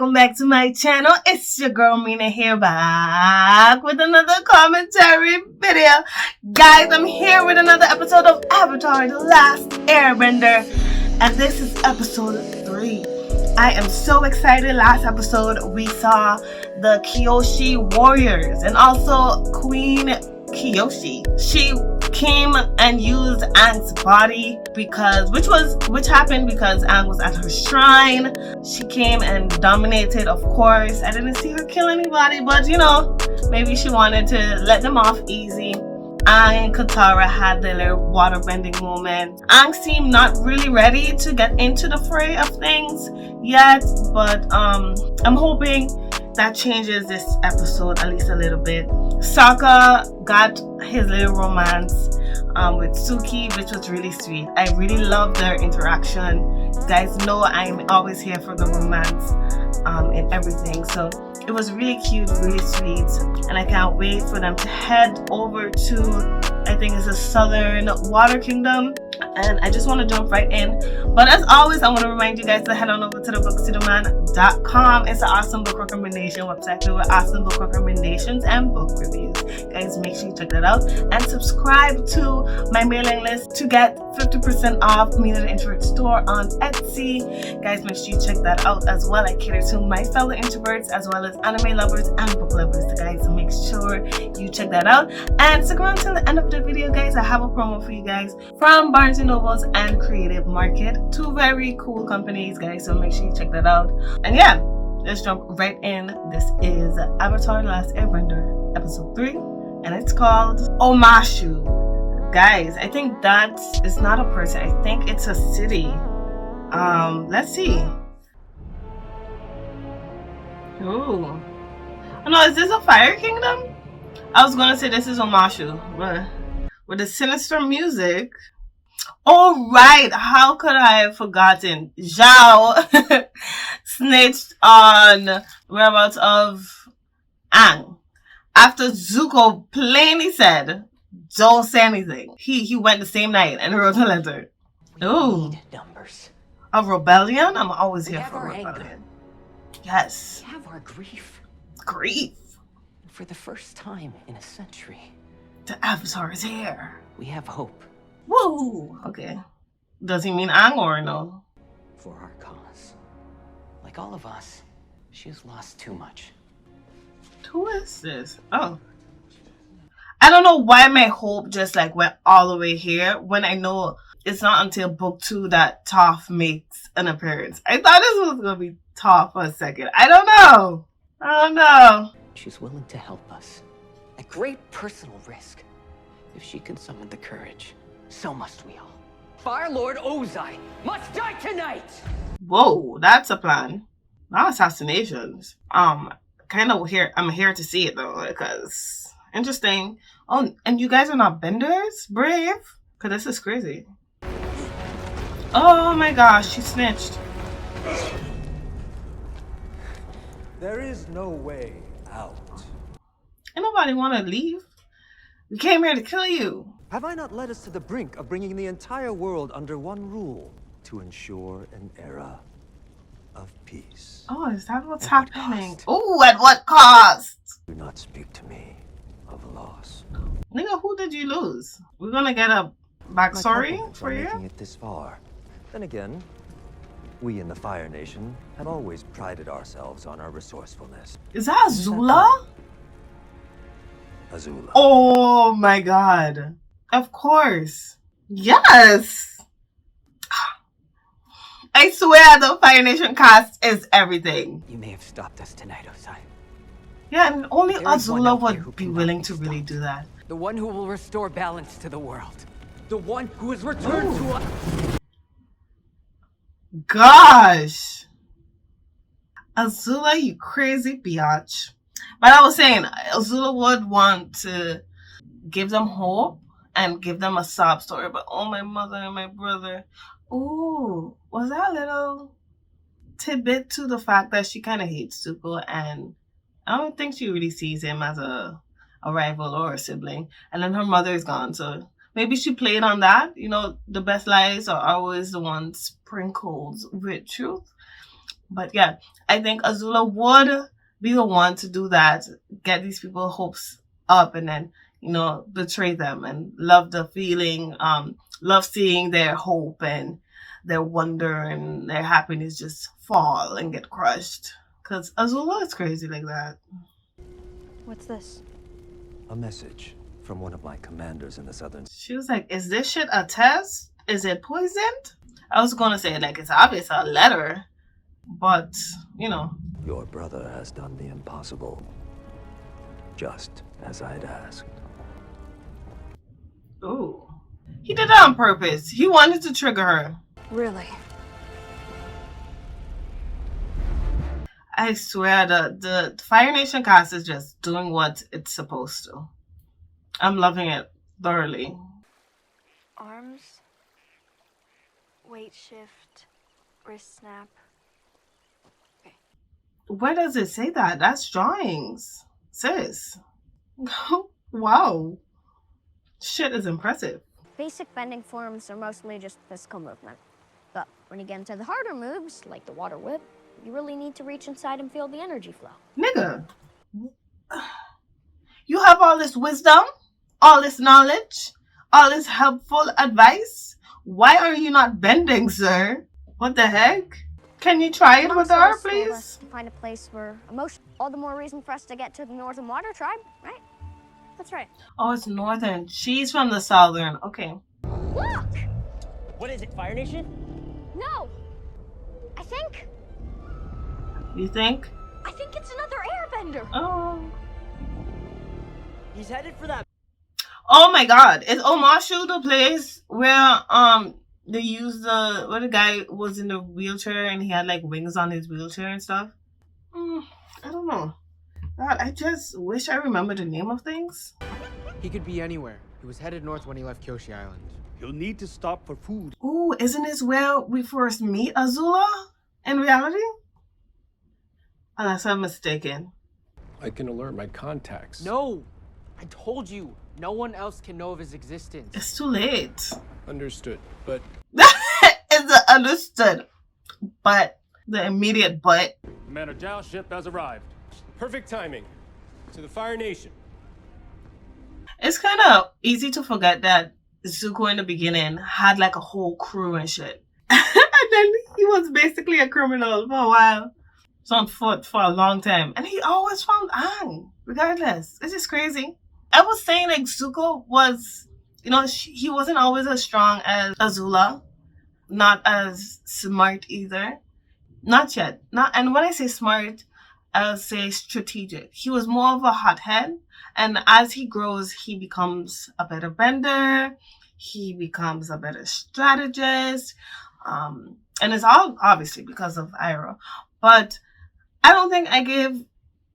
welcome back to my channel. It's your girl Minna here, back with another commentary video. Guys, I'm here with another episode of Avatar: The Last Airbender, and this is episode 3. I am so excited. Last episode we saw the Kyoshi warriors and also Queen Kyoshi. She came and used Aang's body which happened because Aang was at her shrine. She came and dominated, of course. I didn't see her kill anybody, but you know, maybe she wanted to let them off easy. Aang and Katara had their little water bending moment. Aang seemed not really ready to get into the fray of things yet, but I'm hoping that changes this episode at least a little bit. Sokka got his little romance with Suki, which was really sweet. I really love their interaction. You guys know I'm always here for the romance and everything. So it was really cute, really sweet, and I can't wait for them to head over to, I think it's the Southern Water Kingdom, and I just want to jump right in. But as always, I want to remind you guys to head on over to thebookstudoman.com. It's an awesome book recommendation website filled with awesome book recommendations and book reviews. Guys, make sure you check that out and subscribe to my mailing list to get 50% off Minna the Introvert store on Etsy. Guys, make sure you check that out as well. I cater to my fellow introverts as well as anime lovers and book lovers. So guys, make sure you check that out and stick around till the end of the video. Guys, I have a promo for you guys from Barnes & Nobles and Creative Market, two very cool companies, guys, so make sure you check that out. And yeah, let's jump right in. This is Avatar: The Last Airbender episode 3, and it's called Omashu. Guys, I think that is not a person, I think it's a city. Let's see. Ooh. Oh no, is this a fire kingdom? I was gonna say this is Omashu, but with the sinister music. Oh right, how could I have forgotten? Zhao snitched on whereabouts of Aang after Zuko plainly said, "Don't say anything." He went the same night and wrote a letter. Ooh, numbers. A rebellion? I'm always here for a rebellion. Anger. Yes. We have our grief. Grief. For the first time in a century, the Avatar is here. We have hope. Woo! Okay. Does he mean Aang or no? For our cause. Like all of us, she has lost too much. Who is this? Oh. I don't know why my hope just like went all the way here when I know it's not until book 2 that Toph makes an appearance. I thought this was going to be Toph for a second. I don't know. She's willing to help us at great personal risk. If she can summon the courage, so must we all. Fire Lord Ozai must die tonight! Whoa, that's a plan. Not assassinations. Kind of here. I'm here to see it though, because interesting. Oh, and you guys are not benders? Brave? Because this is crazy. Oh my gosh, she snitched. There is no way out. Ain't nobody want to leave. We came here to kill you. Have I not led us to the brink of bringing the entire world under one rule to ensure an era of peace? Oh, is that what's happening? Oh, at what cost? Do not speak to me of loss. Nigga, who did you lose? We're gonna get a backstory for you? Making it this far. Then again, we in the Fire Nation have always prided ourselves on our resourcefulness. Is that Azula? Azula. Oh my god. Of course. Yes. I swear the Fire Nation cast is everything. You may have stopped us tonight, Ozai. Yeah, and only Azula would be willing to really do that. The one who will restore balance to the world. The one who has returned to us. Gosh. Azula, you crazy biatch. But I was saying, Azula would want to give them hope and give them a sob story. But oh, my mother and my brother. Ooh, was that a little tidbit to the fact that she kind of hates Zuko, and I don't think she really sees him as a rival or a sibling. And then her mother is gone, so maybe she played on that. You know, the best lies are always the ones sprinkled with truth. But yeah, I think Azula would be the one to do that, get these people's hopes up, and then, you know, betray them, and love the feeling, love seeing their hope and their wonder and their happiness just fall and get crushed. Because Azula is crazy like that. What's this? A message from one of my commanders in the southern... She was like, is this shit a test? Is it poisoned? I was going to say, like, it's obvious a letter. But, you know. Your brother has done the impossible. Just as I'd asked. Ooh. He did that on purpose. He wanted to trigger her. Really? I swear, the Fire Nation cast is just doing what it's supposed to. I'm loving it thoroughly. Arms, weight shift, wrist snap. Okay. Where does it say that? That's drawings. Sis. Wow. Shit is impressive. Basic bending forms are mostly just physical movement. But when you get into the harder moves, like the water whip, you really need to reach inside and feel the energy flow. Nigga. You have all this wisdom, all this knowledge, all this helpful advice. Why are you not bending, sir? What the heck? Can you try it with her, please? Find a place where emotion. All the more reason for us to get to the Northern Water Tribe, right? That's right. Oh, it's northern. She's from the southern. Okay. Look! What is it, Fire Nation? No! I think You think? it's another airbender. Oh. He's headed for that. Oh my god. Is Omashu the place where they use where the guy was in the wheelchair and he had like wings on his wheelchair and stuff? I don't know. God, I just wish I remembered the name of things. He could be anywhere. He was headed north when he left Kyoshi Island. He'll need to stop for food. Ooh, isn't this where we first meet Azula in reality? Unless I'm mistaken. I can alert my contacts. No! I told you, no one else can know of his existence. It's too late. Understood, but... It's understood. But, the immediate but. Commander Zhao's ship has arrived. Perfect timing. To the Fire Nation. It's kind of easy to forget that Zuko in the beginning had like a whole crew and shit. And then he was basically a criminal for a while. So on foot for a long time. And he always found Aang, regardless. It's just crazy. I was saying like Zuko was, you know, he wasn't always as strong as Azula. Not as smart either. Not yet. And when I say smart, I'll say strategic. He was more of a hothead. And as he grows, he becomes a better bender. He becomes a better strategist. And it's all obviously because of Iroh. But I don't think I gave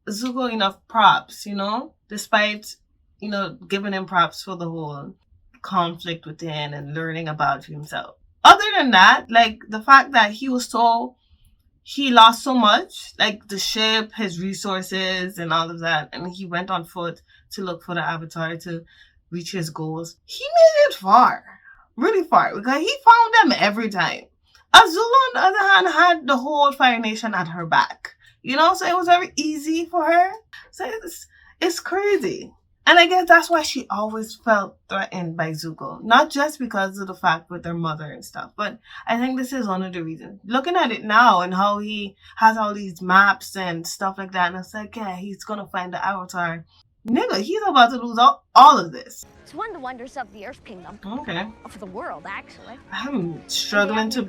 Zuko enough props, you know? Despite, you know, giving him props for the whole conflict within and learning about himself. Other than that, like the fact that he lost so much, like the ship, his resources, and all of that. And he went on foot to look for the Avatar to reach his goals. He made it far. Really far. Because he found them every time. Azula, on the other hand, had the whole Fire Nation at her back. You know, so it was very easy for her. So it's crazy. And I guess that's why she always felt threatened by Zuko. Not just because of the fact with her mother and stuff, but I think this is one of the reasons. Looking at it now and how he has all these maps and stuff like that, and it's like, yeah, he's gonna find the Avatar. Nigga, he's about to lose all of this. It's one of the wonders of the Earth Kingdom. Okay. Of the world, actually. I'm struggling to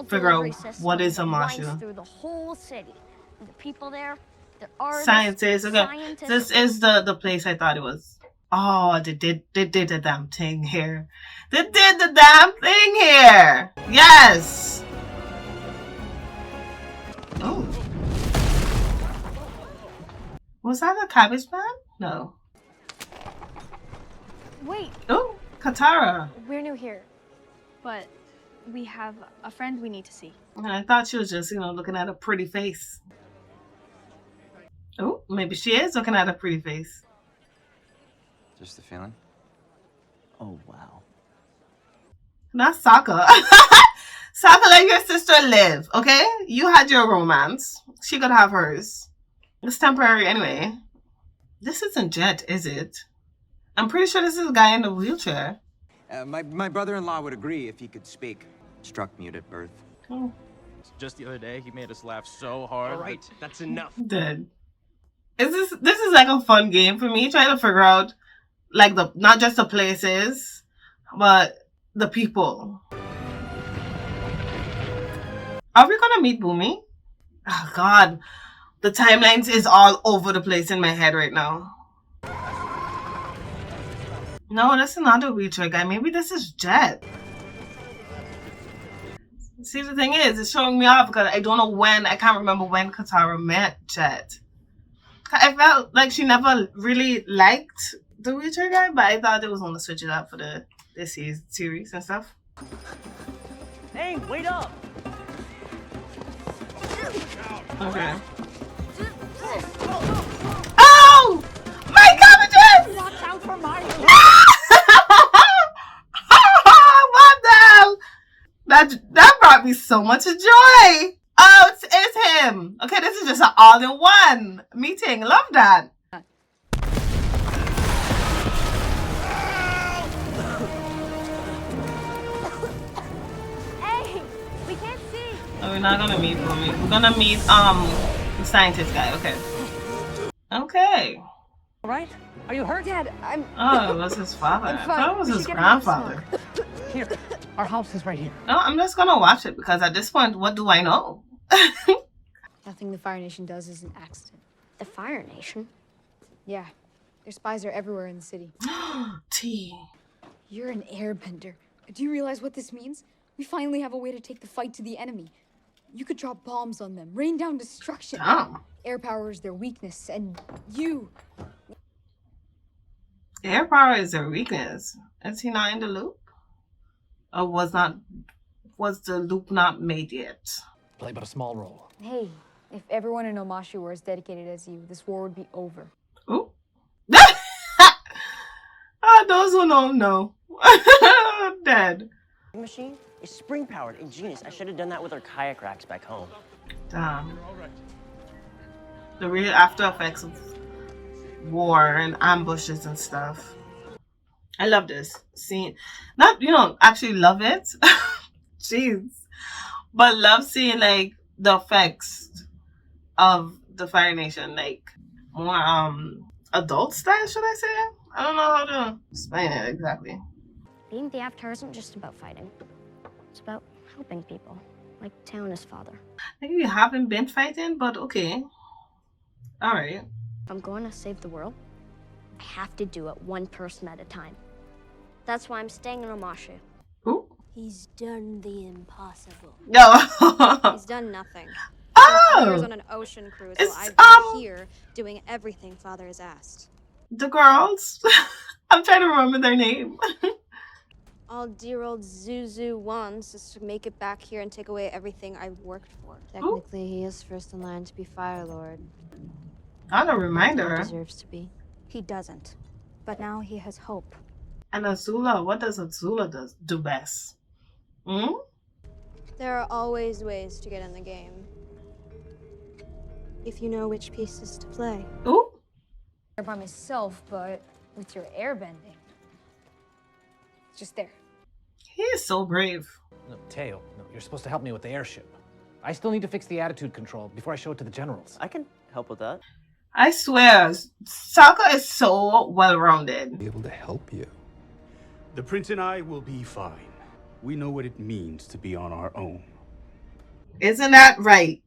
figure out what is Omashu. Through the whole city. The people there, the artists, Scientists, okay. scientists. This is the place I thought it was. Oh, they did the damn thing here. They did the damn thing here. Yes. Oh. Was that a Cabbage Man? No. Wait, Oh, Katara. we're new here, but we have a friend we need to see. I thought she was just, you know, looking at a pretty face. Oh, maybe she is looking at a pretty face. Just the feeling? Oh, wow. Not Sokka. Sokka, let your sister live, okay? You had your romance. She could have hers. It's temporary anyway. This isn't Jet, is it? I'm pretty sure this is a guy in a wheelchair. My brother-in-law would agree if he could speak. Struck mute at birth. Oh, Just the other day, he made us laugh so hard. All right, that's enough. dead. This is like a fun game for me, trying to figure out like the not just the places, but the people. Are we gonna meet Boomy? Oh God, the timelines is all over the place in my head right now. No, this is not a wheelchair guy. Maybe this is Jet. See, the thing is, it's showing me off because I don't know when. I can't remember when Katara met Jet. I felt like she never really liked the wheelchair guy, but I thought they was gonna switch it up for this series and stuff. Hey, wait up! Okay. Oh! My cabbages! Watch out for Mario! What the hell? That brought me so much joy. Oh, it's him. Okay, this is just an all-in-one meeting. Love that. Hey, we can't see. No, we're not gonna meet Boomy. We're gonna meet the scientist guy. Okay. Okay. All right? Are you hurt? Dad, I'm. Oh, it was his father. I fine. thought it was We his should get another grandfather. Here. Our house is right here. No, I'm just gonna watch it because at this point, what do I know? Nothing the Fire Nation does is an accident. The Fire Nation? Yeah, their spies are everywhere in the city. T. You're an airbender. Do you realize what this means? We finally have a way to take the fight to the enemy. You could drop bombs on them, rain down destruction. Oh. Air power is their weakness, and you... Air power is their weakness. Is he not in the loop? Or was the loop not made yet? Play but a small role. Hey, if everyone in Omashu were as dedicated as you, this war would be over. Ooh. Those who don't know. Dead. The machine is spring-powered, ingenious. I should have done that with our kayak racks back home. Damn. The real after effects of war and ambushes and stuff. I love this scene. Not, actually love it. Jeez. But love seeing, like, the effects of the Fire Nation. Like, more, adult style, should I say? I don't know how to explain it exactly. Being the Avatar isn't just about fighting. It's about helping people, like Taona's father. Maybe you haven't been fighting, but okay. Alright. If I'm going to save the world, I have to do it one person at a time. That's why I'm staying in Omashu. Who? He's done the impossible. No. He's done nothing. Oh! Years on an ocean cruise It's, while I've been here doing everything Father has asked. The girls. I'm trying to remember their name. All dear old Zuzu wants is to make it back here and take away everything I've worked for. Technically, he is first in line to be Fire Lord. Not a reminder. He deserves to be. He doesn't. But now he has hope. And Azula, what does Azula do best? Hmm? There are always ways to get in the game. If you know which pieces to play. Ooh. By myself, but with your airbending. It's just there. He is so brave. No, Teo, no, you're supposed to help me with the airship. I still need to fix the attitude control before I show it to the generals. I can help with that. I swear, Sokka is so well-rounded. Be able to help you. The prince and I will be fine. We know what it means to be on our own. Isn't that right?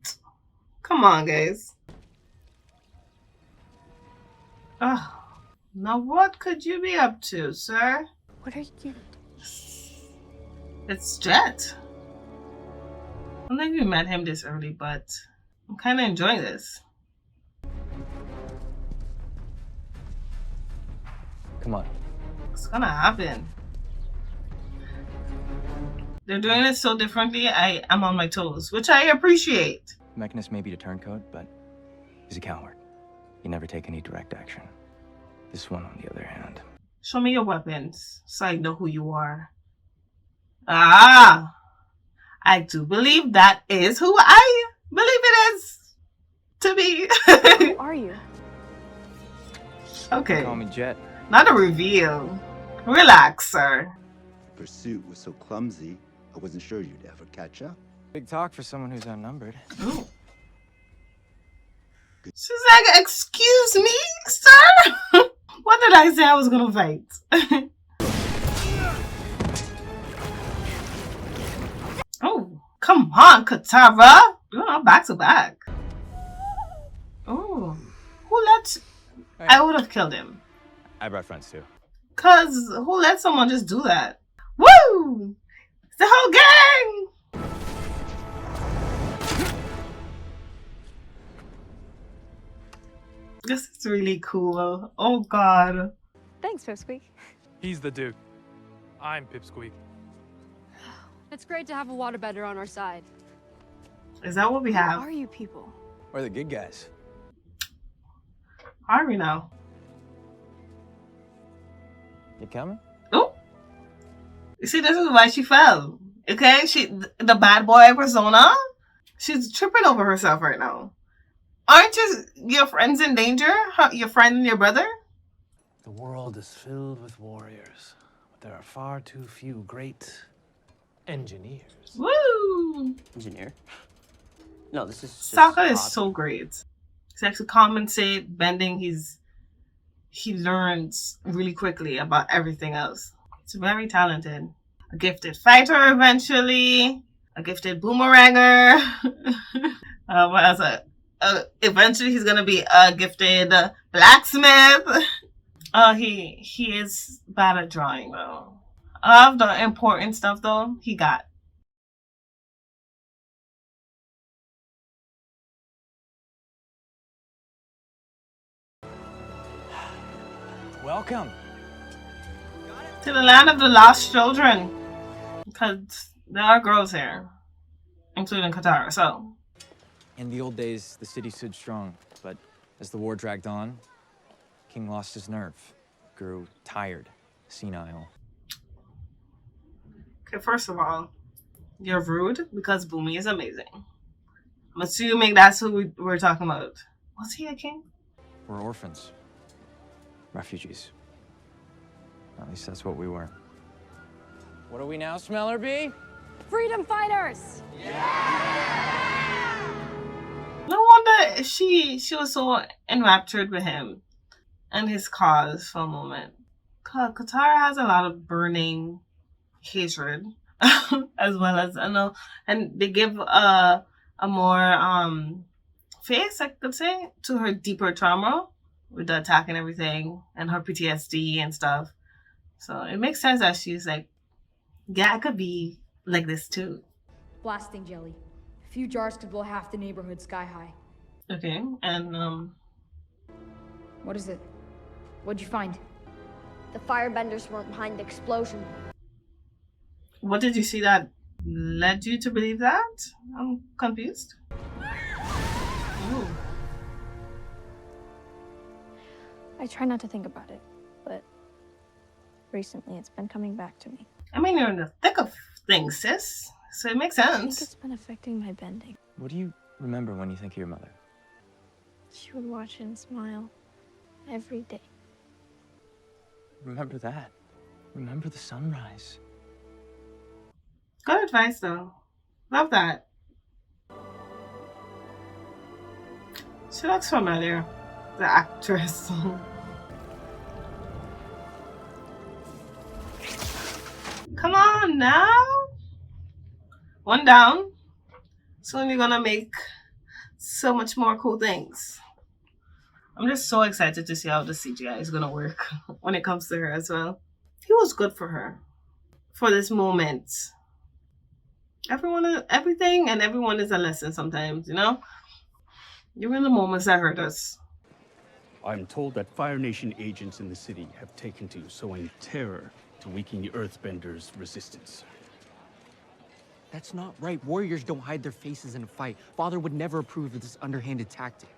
Come on, guys. Oh, now what could you be up to, sir? What are you? It's Jet. I don't think we met him this early, but I'm kind of enjoying this. Come on. What's gonna happen? They're doing it so differently, I am on my toes, which I appreciate. Mechanist may be a turncoat, but he's a coward. You never take any direct action. This one, on the other hand. Show me your weapons so I know who you are. Ah! I do believe that is who I believe it is to be. Who are you? Okay. Call me Jet. Not a reveal. Relax, sir. The pursuit was so clumsy, I wasn't sure you'd ever catch up. Big talk for someone who's outnumbered. Ooh. She's like, excuse me, sir? What did I say I was gonna fight? Oh, come on, Katara. Oh, back to back. Oh, who let... I would have killed him. I brought friends too. Cause who let someone just do that? Woo! It's the whole gang! This is really cool. Oh god. Thanks, Pipsqueak. He's the Duke. I'm Pipsqueak. It's great to have a waterbender on our side. Is that what we have? Who are you people? We're the good guys. How do we know? You coming? Oh! You see, this is why she fell. Okay? The bad boy persona, she's tripping over herself right now. Aren't your friends in danger? Your friend and your brother? The world is filled with warriors, but there are far too few great engineers. Woo! Engineer? No, this is just Sokka is awesome. so great. He's actually compensate, bending. He learns really quickly about everything else. He's very talented. A gifted fighter eventually. A gifted boomeranger. Eventually he's gonna be a gifted blacksmith. He is bad at drawing though. Of the important stuff though, he got. Welcome to the land of the lost children. Because there are girls here. Including Katara, so. In the old days, the city stood strong, but as the war dragged on, King lost his nerve, grew tired, senile. Okay, first of all, you're rude because Boomy is amazing. I'm assuming that's who we're talking about. Was he a king? We're orphans. Refugees. At least that's what we were. What are we now, Smeller Bee? Freedom fighters! No wonder she was so enraptured with him and his cause for a moment. Katara has a lot of burning hatred, as well as and they give a more face, I could say, to her deeper trauma with the attack and everything, and her PTSD and stuff. So it makes sense that she's like, yeah, I could be like this too. Blasting jelly. A few jars could blow half the neighborhood sky high. Okay, and What is it? What'd you find? The firebenders weren't behind the explosion. what did you see that led you to believe that? I'm confused. Ooh. I try not to think about it, but recently it's been coming back to me. I mean, you're in the thick of things, sis. So it makes I think sense. it's been affecting my bending. What do you remember when you think of your mother? She would watch and smile every day. Remember that. Remember the sunrise. Good advice, though. Love that. She looks familiar. The actress. Come on now. One down. Soon you're gonna make so much more cool things. I'm just so excited to see how the CGI is gonna work when it comes to her as well. He was good for her. For this moment. Everything and everyone is a lesson sometimes, you know? You're in the moments that hurt us. I'm told that Fire Nation agents in the city have taken to sowing terror to weaken the Earthbenders' resistance. That's not right. Warriors don't hide their faces in a fight. Father would never approve of this underhanded tactic.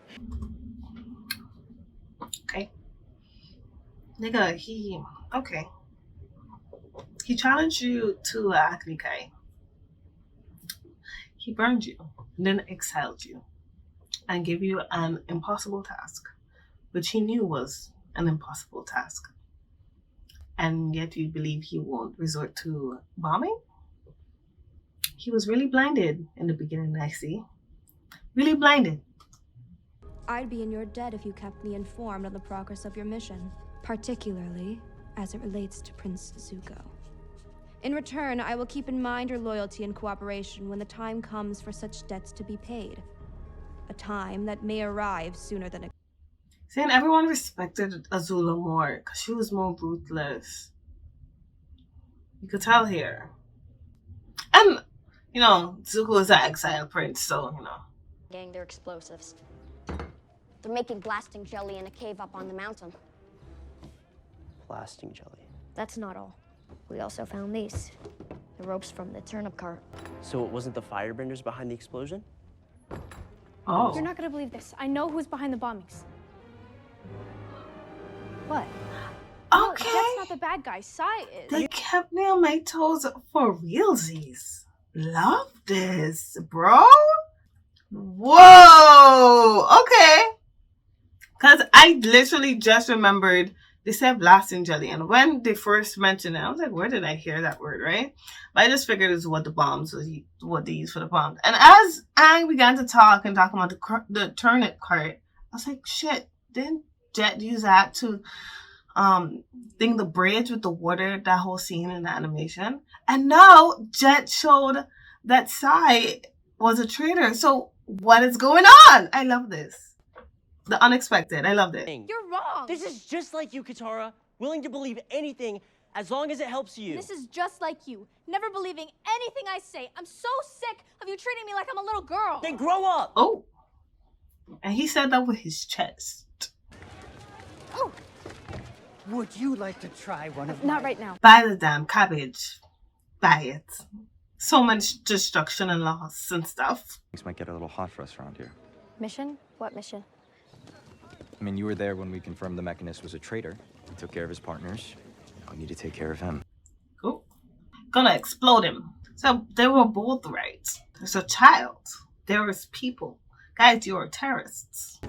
Okay. Nigga, okay. He challenged you to Acne Kai. He burned you, then exiled you, and gave you an impossible task, which he knew was an impossible task. And yet you believe he won't resort to bombing? He was really blinded in the beginning, I see. Really blinded. I'd be in your debt if you kept me informed on the progress of your mission, particularly as it relates to Prince Zuko. In return, I will keep in mind your loyalty and cooperation when the time comes for such debts to be paid. A time that may arrive sooner than expected. Saying everyone respected Azula more because she was more ruthless. You could tell here. And, you know, Zuko is an exiled prince, so, you know. Getting their explosives. They're making blasting jelly in a cave up on the mountain. Blasting jelly. That's not all. We also found these. The ropes from the turnip cart. So it wasn't the firebenders behind the explosion? Oh. You're not gonna believe this. I know who's behind the bombings. What? Okay. No, that's not the bad guy. Sai is. They kept me on my toes for realsies. Love this, bro. Whoa. Okay. Because I literally just remembered they said blasting jelly. And when they first mentioned it, I was like, where did I hear that word, right? But I just figured it was what the bombs was, what they used for the bombs. And as Aang began to talk and talk about the turnip cart, I was like, shit, didn't Jet use that to thing the bridge with the water, that whole scene in the animation? And now Jet showed that Sai was a traitor. So what is going on? I love this. The unexpected. I loved it. You're wrong. This is just like you, Katara. Willing to believe anything as long as it helps you. This is just like you. Never believing anything I say. I'm so sick of you treating me like I'm a little girl. Then grow up. Oh. And he said that with his chest. Oh. Would you like to try one of Not right now. Buy the damn cabbage. Buy it. So much destruction and loss and stuff. Things might get a little hot for us around here. Mission? What mission? I mean, you were there when we confirmed the Mechanist was a traitor. We took care of his partners. Now we need to take care of him. Cool. Gonna explode him. So they were both right. There's a child. There is people. Guys, you are terrorists.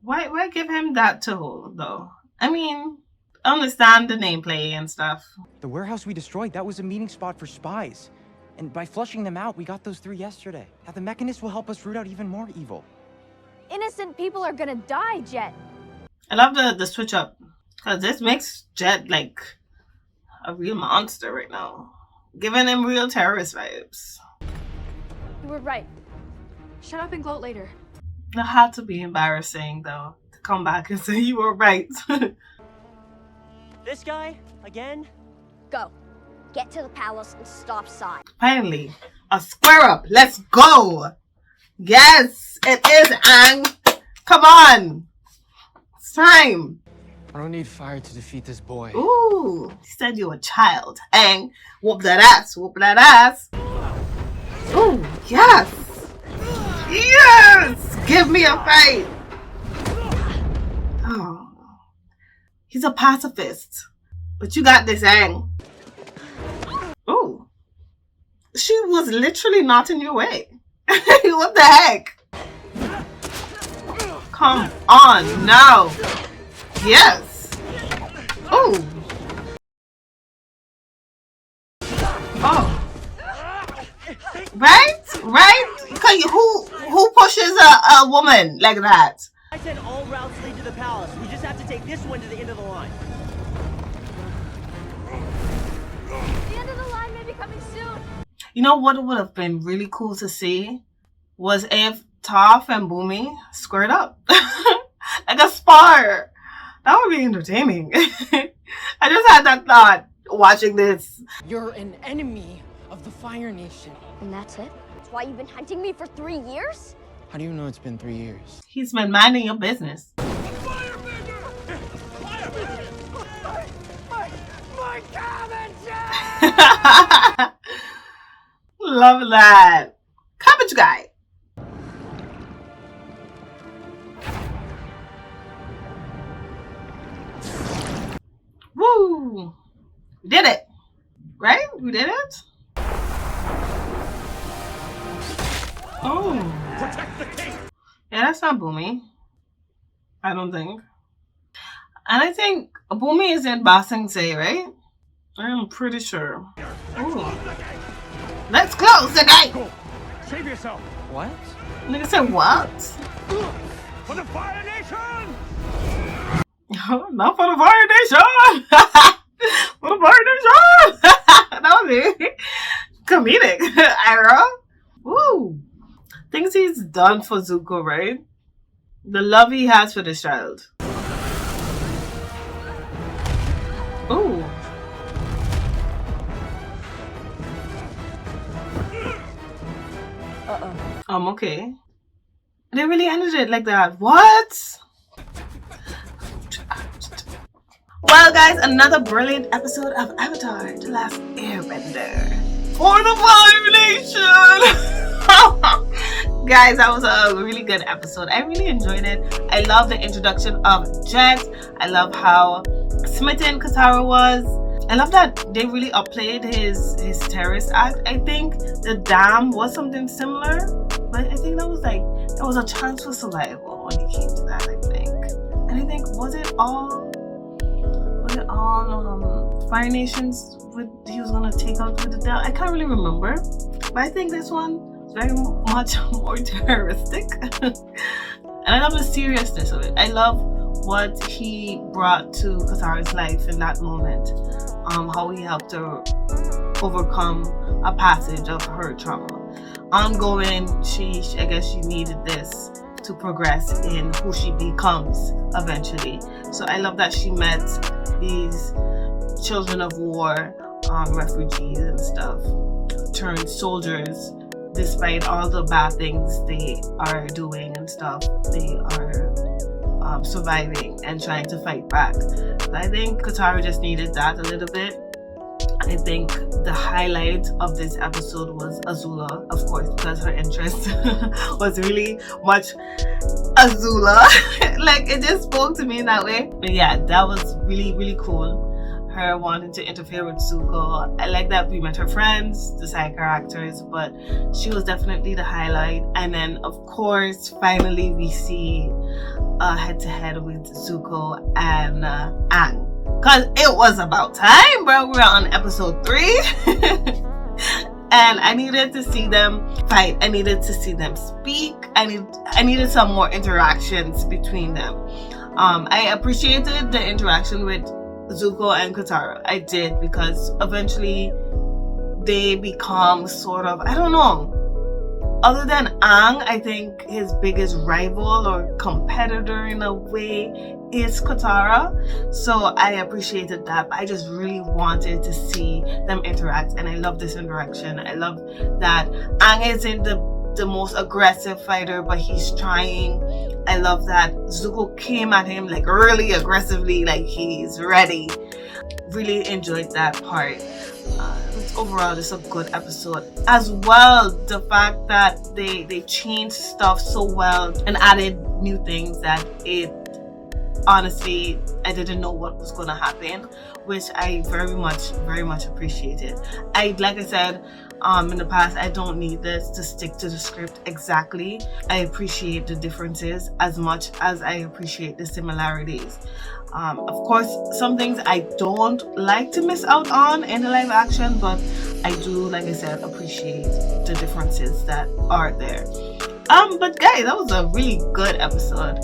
Why give him that tool, though? I mean, understand the nameplay and stuff. The warehouse we destroyed, that was a meeting spot for spies. And by flushing them out, we got those 3 yesterday. Now the Mechanist will help us root out even more evil. Innocent people are gonna die, Jet. I love the switch up. Because this makes Jet like a real monster right now. Giving him real terrorist vibes. You were right. Shut up and gloat later. It had to be embarrassing, though, to come back and say you were right. This guy? Again? Go. Get to the palace and stop Sai. Finally, a square up. Let's go. Yes, it is, Aang. Come on. It's time. I don't need fire to defeat this boy. Ooh, he said you're a child. Aang, whoop that ass. Whoop that ass. Ooh, yes. Yes. Give me a fight. Oh. He's a pacifist. But you got this, Aang. Oh. She was literally not in your way. What the heck? Come on, no. Yes. Oh. Oh. Right? Right? Because who pushes a woman like that? I said all routes lead to the palace. We just have to take this one to the end of the line. The end of the line may be coming soon. You know what would have been really cool to see was if Toph and Boomy squared up. Like a spar. That would be entertaining. I just had that thought watching this. You're an enemy of the Fire Nation. And that's it? That's why you've been hunting me for 3 years? How do you know it's been 3 years? He's been minding your business. My cabbage! Love that. Cabbage guy. Woo! We did it! Right? We did it? Oh. Yeah, that's not Boomy. I don't think. And I think Boomy is in Ba Sing Se, right? I'm pretty sure. Ooh. Let's close the gate! Save yourself. What? Nigga said what? For the Fire Nation! Not for the Fire Nation! For the Fire Nation! That was it. Comedic. Ira. Woo! Things he's done for Zuko, right? The love he has for this child. Ooh. Okay. They really ended it like that. What? Well, guys, another brilliant episode of Avatar: The Last Airbender for the Fire Nation. Guys, that was a really good episode. I really enjoyed it. I love the introduction of Jet. I love how smitten Katara was. I love that they really upplayed his terrorist act. I think the dam was something similar, but I think that was like, there was a chance for survival when it came to that, I think. And I think, was it all Fire Nations he was gonna take out with the dam? I can't really remember, but I think this one was very much more terroristic. And I love the seriousness of it. I love what he brought to Katara's life in that moment. How he helped her overcome a passage of her trauma. Ongoing, I guess she needed this to progress in who she becomes eventually. So I love that she met these children of war, refugees and stuff, turned soldiers. Despite all the bad things they are doing and stuff, they are surviving and trying to fight back. So I think Katara just needed that a little bit. I think the highlight of this episode was Azula, of course, because her interest was really much Azula. Like, it just spoke to me in that way. But yeah, that was really, really cool. Her wanting to interfere with Zuko. I like that we met her friends, the side characters, but she was definitely the highlight. And then, of course, finally we see head-to-head with Zuko and Aang. Because it was about time, bro. We're on episode 3. And I needed to see them fight. I needed to see them speak. I needed some more interactions between them. I appreciated the interaction with Zuko and Katara. I did, because eventually they become sort of, I don't know. Other than Aang, I think his biggest rival or competitor in a way is Katara. So I appreciated that. But I just really wanted to see them interact, and I love this interaction. I love that Aang isn't the most aggressive fighter, but he's trying. I love that Zuko came at him like really aggressively, like he's ready. Really enjoyed that part. Overall, it's a good episode. As well, the fact that they changed stuff so well and added new things that honestly, I didn't know what was going to happen, which I very much appreciated. Like I said, in the past, I don't need this to stick to the script exactly. I appreciate the differences as much as I appreciate the similarities. Of course, some things I don't like to miss out on in the live action, but I do, like I said, appreciate the differences that are there. But guys, that was a really good episode.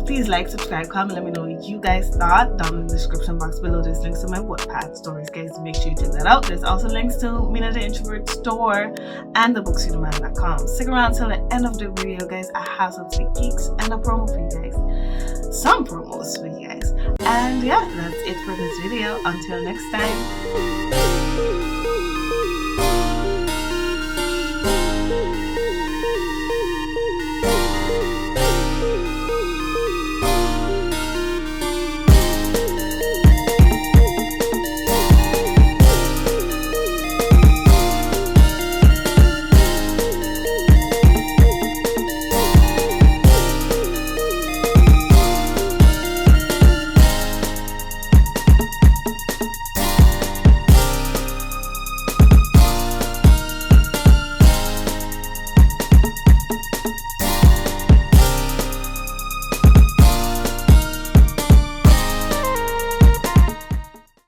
Please like, subscribe, comment, let me know what you guys thought. Down in the description box below, there's links to my Wattpad stories, guys. Make sure you check that out. There's also links to Minna.xoxo store and the booksreaderman.com. Stick around till the end of the video, guys. I have some sneak peeks and a promo for you guys. Some promos for you guys. And yeah, that's it for this video. Until next time.